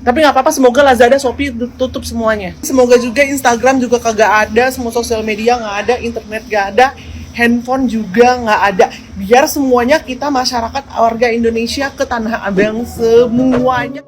Tapi nggak apa-apa, semoga Lazada, Shopee tutup semuanya. Semoga juga Instagram juga kagak ada, semua sosial media nggak ada, internet nggak ada, handphone juga nggak ada. Biar semuanya kita masyarakat warga Indonesia ke Tanah Abang semuanya.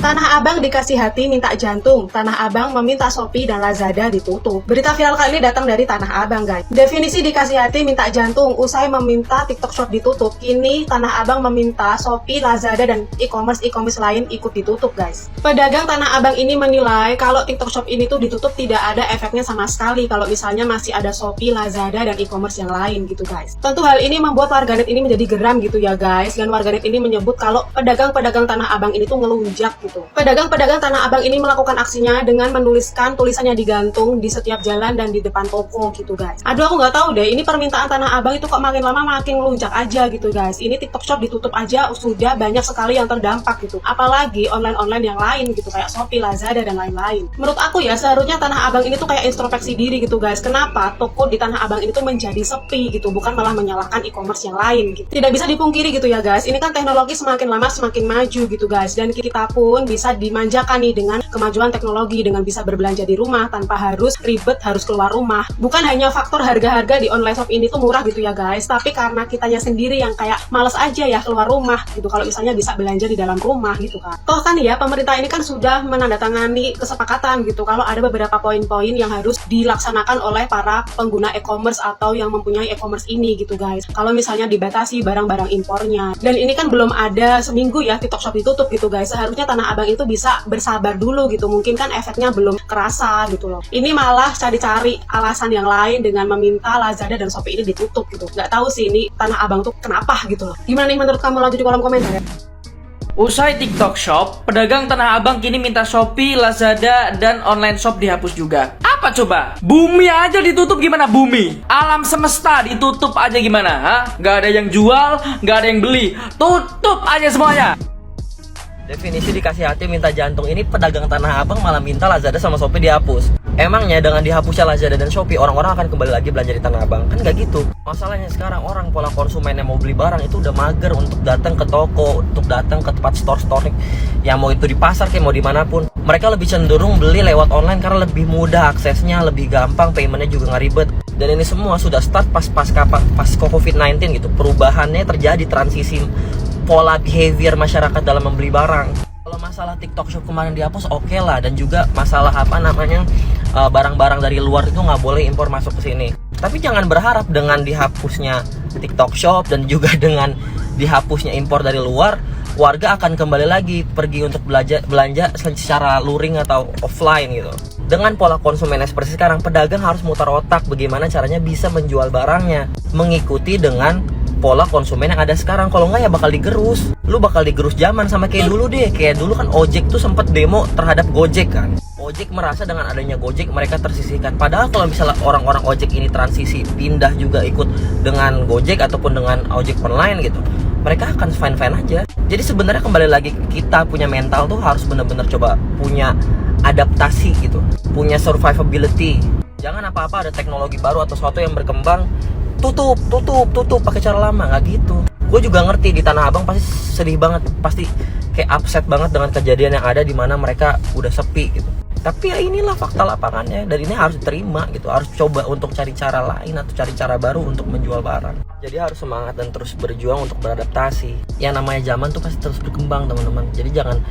Tanah Abang dikasih hati minta jantung. Tanah Abang meminta Shopee dan Lazada ditutup. Berita viral kali ini datang dari Tanah Abang, guys. Definisi dikasih hati minta jantung. Usai meminta TikTok Shop ditutup, kini Tanah Abang meminta Shopee, Lazada, dan e-commerce lain ikut ditutup, guys. Pedagang Tanah Abang ini menilai kalau TikTok Shop ini tuh ditutup tidak ada efeknya sama sekali kalau misalnya masih ada Shopee, Lazada, dan e-commerce yang lain gitu, guys. Tentu hal ini membuat warganet ini menjadi geram gitu ya, guys. Dan warganet ini menyebut kalau pedagang-pedagang Tanah Abang ini tuh ngelunjak gitu. Pedagang-pedagang Tanah Abang ini melakukan aksinya dengan menuliskan tulisannya digantung di setiap jalan dan di depan toko gitu, guys. Aduh, aku nggak tahu deh, ini permintaan Tanah Abang itu kok makin lama makin ngelunjak aja gitu, guys. Ini TikTok Shop ditutup aja sudah banyak sekali yang terdampak gitu. Apalagi online-online yang lain gitu, kayak Shopee, Lazada, dan lain-lain. Menurut aku ya, seharusnya Tanah Abang ini tuh kayak introspeksi diri gitu, guys. Kenapa toko di Tanah Abang ini tuh menjadi sepi gitu, bukan malah menyalahkan e-commerce yang lain gitu. Tidak bisa dipungkiri gitu ya, guys. Ini kan teknologi semakin lama semakin maju gitu, guys. Dan kita pun bisa dimanjakan nih dengan kemajuan teknologi, dengan bisa berbelanja di rumah tanpa harus ribet harus keluar rumah. Bukan hanya faktor harga-harga di online shop ini tuh murah gitu ya, guys, tapi karena kitanya sendiri yang kayak males aja ya keluar rumah gitu kalau misalnya bisa belanja di dalam rumah gitu kan. Toh kan ya, pemerintah ini kan sudah menandatangani kesepakatan gitu kalau ada beberapa poin-poin yang harus dilaksanakan oleh para pengguna e-commerce atau yang mempunyai e-commerce ini gitu, guys. Kalau misalnya dibatasi barang-barang impornya. Dan ini kan belum ada seminggu ya TikTok Shop ditutup gitu, guys. Seharusnya Tanah Abang itu bisa bersabar dulu gitu, mungkin kan efeknya belum kerasa gitu loh. Ini malah cari-cari alasan yang lain dengan meminta Lazada dan Shopee ini ditutup gitu. Nggak tahu sih ini Tanah Abang tuh kenapa gitu loh. Gimana nih menurut kamu? Lanjut di kolom komentar ya. Usai TikTok Shop, pedagang Tanah Abang kini minta Shopee, Lazada, dan online shop dihapus juga. Apa coba? Bumi aja ditutup gimana bumi? Alam semesta ditutup aja gimana? Hah? Gak ada yang jual, gak ada yang beli. Tutup aja semuanya. Definisi dikasih hati minta jantung, ini pedagang Tanah Abang malah minta Lazada sama Shopee dihapus. Emangnya dengan dihapusnya Lazada dan Shopee, orang-orang akan kembali lagi belanja di Tanah Abang? Kan nggak gitu. Masalahnya sekarang orang pola konsumen yang mau beli barang itu udah mager untuk datang ke toko, untuk datang ke tempat store-store yang mau itu di pasar kayak mau dimanapun. Mereka lebih cenderung beli lewat online karena lebih mudah aksesnya, lebih gampang, paymentnya juga nggak ribet. Dan ini semua sudah start pas COVID-19 gitu. Perubahannya terjadi, transisi pola behavior masyarakat dalam membeli barang. Kalau masalah TikTok Shop kemarin dihapus oke lah, dan juga masalah barang-barang dari luar itu nggak boleh impor masuk ke sini. Tapi jangan berharap dengan dihapusnya TikTok Shop dan juga dengan dihapusnya impor dari luar, warga akan kembali lagi pergi untuk belanja secara luring atau offline gitu. Dengan pola konsumen seperti sekarang, pedagang harus mutar otak bagaimana caranya bisa menjual barangnya mengikuti dengan pola konsumen yang ada sekarang. Kalau nggak ya bakal digerus. Lu bakal digerus zaman sama kayak dulu deh. Kayak dulu kan Ojek tuh sempet demo terhadap Gojek kan. Ojek merasa dengan adanya Gojek mereka tersisihkan. Padahal kalau misalnya orang-orang Ojek ini transisi pindah juga ikut dengan Gojek ataupun dengan ojek online gitu, mereka akan fine-fine aja. Jadi sebenarnya kembali lagi kita punya mental tuh harus benar-benar coba punya adaptasi gitu, punya survivability. Jangan apa-apa ada teknologi baru atau sesuatu yang berkembang tutup pakai cara lama, nggak gitu. Gue juga ngerti di Tanah Abang pasti sedih banget, pasti kayak upset banget dengan kejadian yang ada di mana mereka udah sepi gitu. Tapi ya inilah fakta lapangannya, dan ini harus diterima gitu. Harus coba untuk cari cara lain atau cari cara baru untuk menjual barang. Jadi harus semangat dan terus berjuang untuk beradaptasi. Yang namanya zaman tuh pasti terus berkembang teman-teman. Jadi jangan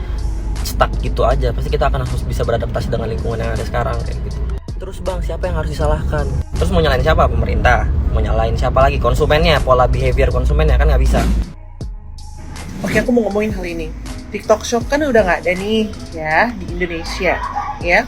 stuck gitu aja. Pasti kita akan harus bisa beradaptasi dengan lingkungan yang ada sekarang kayak gitu. Terus bang, siapa yang harus disalahkan? Terus mau nyalain siapa? Pemerintah? Mau nyalain siapa lagi? Konsumennya, pola behavior konsumennya kan nggak bisa. Oke, aku mau ngomongin hal ini. TikTok Shop kan udah nggak ada nih ya di Indonesia, ya.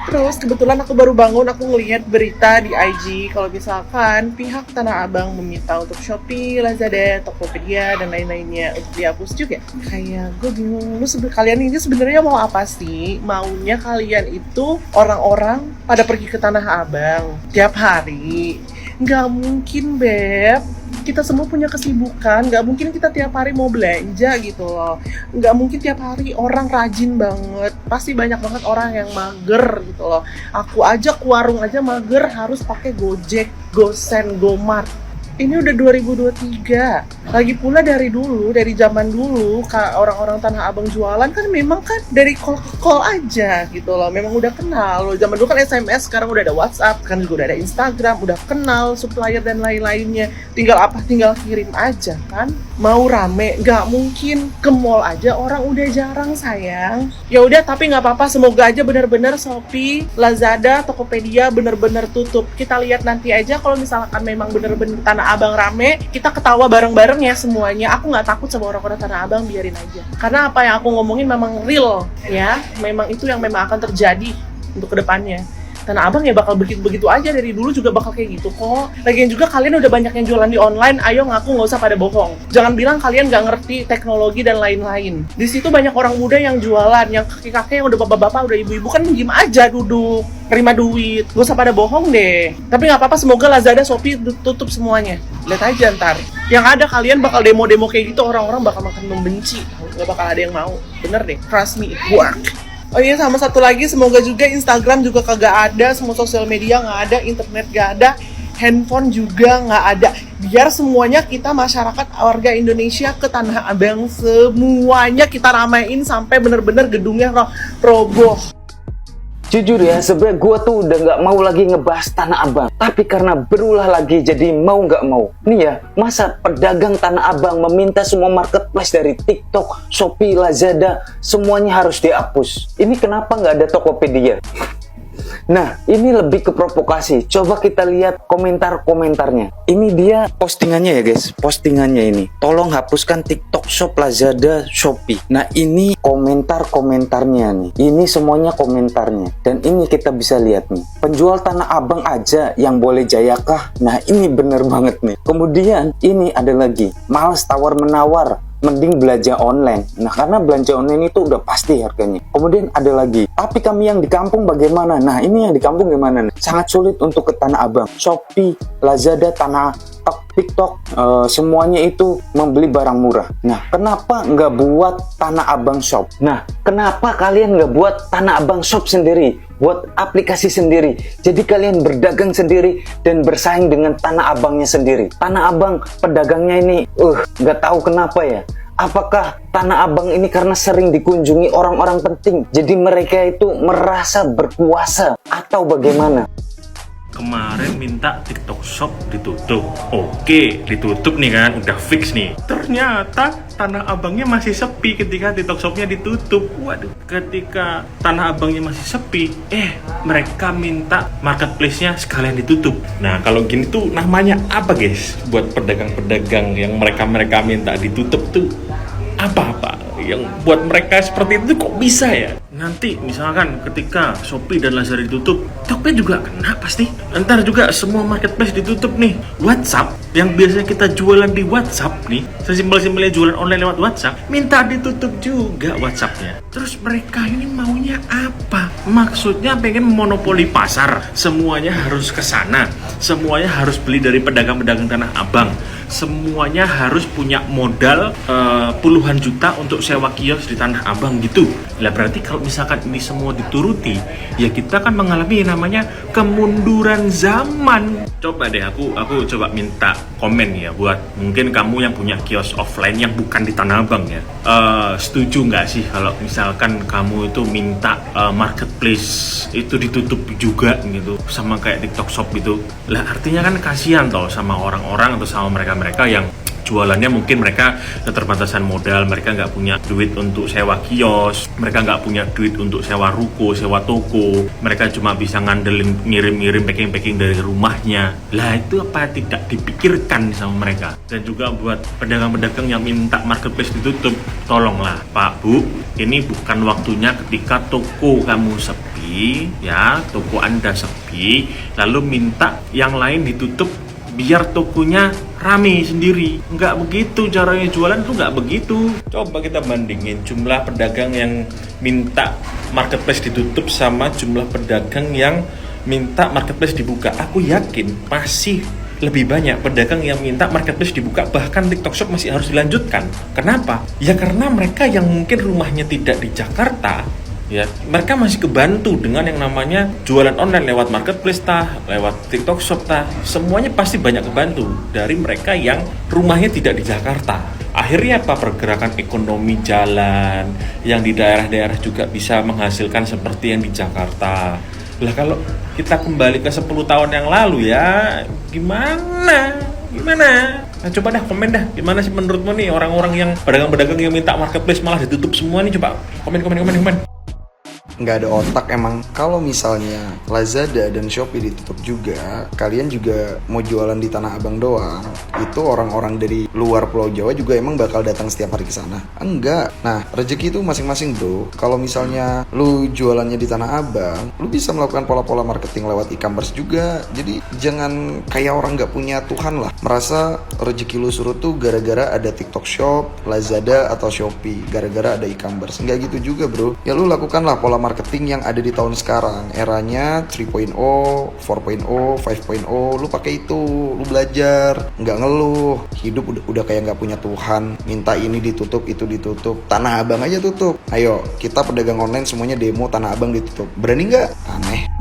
Terus kebetulan aku baru bangun, aku ngelihat berita di IG kalau misalkan pihak Tanah Abang meminta untuk Shopee, Lazada, Tokopedia, dan lain-lainnya untuk dihapus juga. Kayak gue bingung, kalian ini sebenarnya mau apa sih? Maunya kalian itu orang-orang pada pergi ke Tanah Abang tiap hari? Nggak mungkin, Beb. Kita semua punya kesibukan, nggak mungkin kita tiap hari mau belanja gitu loh. Nggak mungkin tiap hari orang rajin banget. Pasti banyak banget orang yang mager gitu loh. Aku aja ke warung aja mager harus pakai Gojek, GoSend, GoMart. Ini udah 2023. Lagi pula dari zaman dulu, orang-orang Tanah Abang jualan kan memang kan dari call ke call aja gitu loh. Memang udah kenal loh. Zaman dulu kan SMS, sekarang udah ada WhatsApp, kan juga udah ada Instagram, udah kenal supplier dan lain-lainnya. Tinggal kirim aja kan. Mau rame, nggak mungkin ke mall aja orang udah jarang sayang. Ya udah, tapi nggak apa-apa. Semoga aja benar-benar Shopee, Lazada, Tokopedia benar-benar tutup. Kita lihat nanti aja kalau misalkan memang benar-benar Tanah Abang rame, kita ketawa bareng-bareng ya semuanya. Aku nggak takut sama orang-orang Tanah Abang, biarin aja. Karena apa yang aku ngomongin memang real ya, memang itu yang memang akan terjadi untuk kedepannya. Tanah Abang ya bakal begitu-begitu aja, dari dulu juga bakal kayak gitu kok. Lagian juga kalian udah banyak yang jualan di online, ayo ngaku, nggak usah pada bohong. Jangan bilang kalian nggak ngerti teknologi dan lain-lain. Di situ banyak orang muda yang jualan, yang kakek-kakek, yang udah bapak-bapak, udah ibu-ibu kan diem aja duduk, terima duit. Gak usah pada bohong deh. Tapi nggak apa-apa, semoga Lazada, Shopee tutup semuanya. Lihat aja ntar. Yang ada kalian bakal demo-demo kayak gitu, orang-orang bakal makin membenci. Nggak bakal ada yang mau. Bener deh, trust me, it work. Oh iya, sama satu lagi, semoga juga Instagram juga kagak ada, semua sosial media nggak ada, internet nggak ada, handphone juga nggak ada. Biar semuanya kita masyarakat warga Indonesia ke Tanah Abang, semuanya kita ramein sampai bener-bener gedungnya roboh. Jujur ya, sebenarnya gue tuh udah nggak mau lagi ngebahas Tanah Abang. Tapi karena berulah lagi, jadi mau nggak mau. Nih ya, masa pedagang Tanah Abang meminta semua marketplace dari TikTok, Shopee, Lazada, semuanya harus dihapus. Ini kenapa nggak ada Tokopedia? Nah, ini lebih ke provokasi. Coba kita lihat komentar-komentarnya. Ini dia postingannya ya guys, postingannya ini. Tolong hapuskan TikTok Shop, Lazada, Shopee. Nah, ini komentar-komentarnya nih. Ini semuanya komentarnya. Dan ini kita bisa lihat nih. Penjual Tanah Abang aja yang boleh jayakah? Nah, ini bener banget nih. Kemudian ini ada lagi, males tawar-menawar, mending belanja online. Nah, karena belanja online itu udah pasti harganya. Kemudian ada lagi, tapi kami yang di kampung bagaimana? Nah, ini yang di kampung gimana nih? Sangat sulit untuk ke Tanah Abang. Shopee, Lazada, TikTok, semuanya itu membeli barang murah. Nah, kenapa nggak buat Tanah Abang Shop? Nah, kenapa kalian nggak buat Tanah Abang Shop sendiri? Buat aplikasi sendiri. Jadi kalian berdagang sendiri dan bersaing dengan Tanah Abangnya sendiri. Tanah Abang pedagangnya ini, nggak tahu kenapa ya. Apakah Tanah Abang ini karena sering dikunjungi orang-orang penting, jadi mereka itu merasa berkuasa atau bagaimana? Kemarin minta TikTok Shop ditutup. Oke, ditutup nih kan, udah fix nih. Ternyata Tanah Abangnya masih sepi ketika TikTok Shopnya ditutup. Waduh, ketika Tanah Abangnya masih sepi, mereka minta marketplace-nya sekalian ditutup. Nah, kalau gini tuh namanya apa guys? Buat pedagang-pedagang yang mereka minta ditutup tuh apa-apa? Yang buat mereka seperti itu kok bisa ya? Nanti misalkan ketika Shopee dan Lazada ditutup, Tokopedia juga kena pasti. Ntar juga semua marketplace ditutup nih. WhatsApp yang biasanya kita jualan di WhatsApp nih, sesimpel-simpelnya jualan online lewat WhatsApp, minta ditutup juga WhatsAppnya. Terus mereka ini maunya apa? Maksudnya pengen monopoli pasar, semuanya harus ke sana, semuanya harus beli dari pedagang-pedagang Tanah Abang, semuanya harus punya modal puluhan juta untuk sewa kios di Tanah Abang gitu. Lah berarti kalau misalkan ini semua dituruti, ya kita kan mengalami yang namanya kemunduran zaman. Coba deh aku coba minta komen ya buat mungkin kamu yang punya kios offline yang bukan di Tanah Abang ya. Setuju nggak sih kalau misalkan kamu itu minta marketplace itu ditutup juga gitu, sama kayak TikTok Shop gitu? Lah artinya kan kasihan toh sama orang-orang atau sama mereka yang jualannya mungkin mereka keterbatasan modal, mereka nggak punya duit untuk sewa kios, mereka nggak punya duit untuk sewa ruko, sewa toko, mereka cuma bisa ngandelin ngirim-ngirim packing-packing dari rumahnya. Lah itu apa tidak dipikirkan sama mereka? Dan juga buat pedagang-pedagang yang minta marketplace ditutup, tolonglah Pak Bu, ini bukan waktunya ketika toko kamu sepi ya, toko Anda sepi, lalu minta yang lain ditutup biar tokonya rame sendiri. Nggak begitu caranya jualan tuh, nggak begitu. Coba kita bandingin jumlah pedagang yang minta marketplace ditutup sama jumlah pedagang yang minta marketplace dibuka. Aku yakin masih lebih banyak pedagang yang minta marketplace dibuka, bahkan TikTok Shop masih harus dilanjutkan. Kenapa? Ya karena mereka yang mungkin rumahnya tidak di Jakarta, Ya, mereka masih kebantu dengan yang namanya jualan online lewat marketplace lewat TikTok Shop semuanya pasti banyak kebantu dari mereka yang rumahnya tidak di Jakarta. Akhirnya apa? Pergerakan ekonomi jalan, yang di daerah-daerah juga bisa menghasilkan seperti yang di Jakarta. Lah kalau kita kembali ke 10 tahun yang lalu ya, gimana? Nah, coba dah komen dah, gimana sih menurutmu nih orang-orang yang pedagang-pedagang yang minta marketplace malah ditutup semua nih, coba komen. Nggak ada otak emang. Kalau misalnya Lazada dan Shopee ditutup juga, kalian juga mau jualan di Tanah Abang doang, itu orang-orang dari luar Pulau Jawa juga emang bakal datang setiap hari ke sana? Enggak. Nah, rezeki itu masing-masing bro. Kalau misalnya lu jualannya di Tanah Abang, lu bisa melakukan pola-pola marketing lewat e-commerce juga. Jadi jangan kayak orang nggak punya Tuhan lah, merasa rezeki lu surut tuh gara-gara ada TikTok Shop, Lazada atau Shopee, gara-gara ada e-commerce. Enggak gitu juga bro. Ya lu lakukanlah pola marketing yang ada di tahun sekarang, eranya 3.0, 4.0, 5.0, lu pakai itu, lu belajar, nggak ngeluh, hidup udah kayak nggak punya Tuhan, minta ini ditutup, itu ditutup, Tanah Abang aja tutup. Ayo, kita pedagang online semuanya demo Tanah Abang ditutup, berani nggak? Aneh.